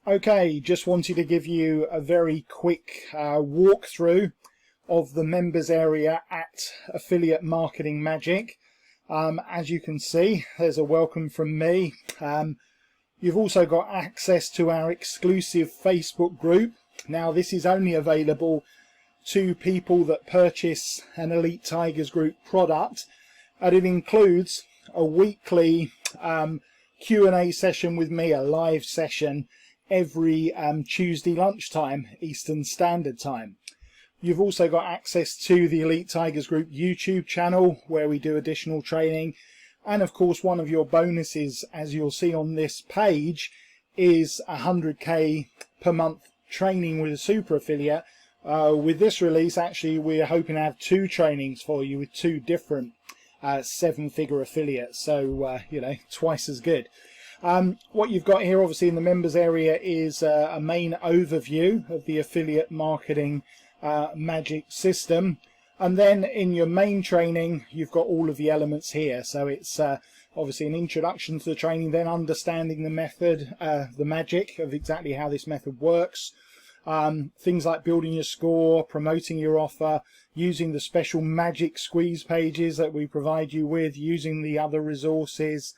Okay, just wanted to give you a very quick walkthrough of the members area at Affiliate Marketing Magic. As you can see, there's a welcome from me. You've also got access to our exclusive Facebook group. Now, this is only available to people that purchase an Elite Tigers Group product, and it includes a weekly Q&A session with me, a live session every Tuesday lunchtime, Eastern Standard Time. You've also got access to the Elite Tigers Group YouTube channel, where we do additional training. And of course, one of your bonuses, as you'll see on this page, is 100k per month training with a super affiliate. With this release, actually, we're hoping to have 2 trainings for you with 2 different 7-figure affiliates. So, twice as good. What you've got here, obviously, in the members area is a main overview of the affiliate marketing magic system. And then in your main training, you've got all of the elements here. So it's obviously an introduction to the training, then understanding the method, the magic of exactly how this method works. Things like building your score, promoting your offer, using the special magic squeeze pages that we provide you with, using the other resources,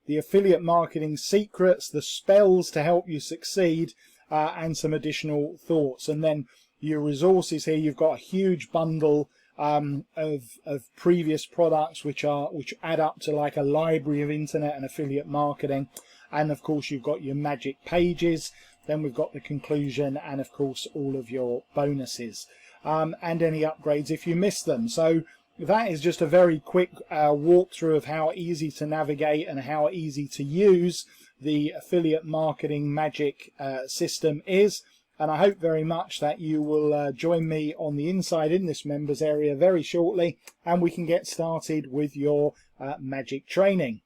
the affiliate marketing secrets, the spells to help you succeed, and some additional thoughts. And then your resources here, you've got a huge bundle of previous products which add up to like a library of internet and affiliate marketing. And of course, you've got your magic pages. Then we've got the conclusion, and of course all of your bonuses and any upgrades if you miss them. So that is just a very quick walkthrough of how easy to navigate and how easy to use the affiliate marketing magic system is. And I hope very much that you will join me on the inside in this members area very shortly, and we can get started with your magic training.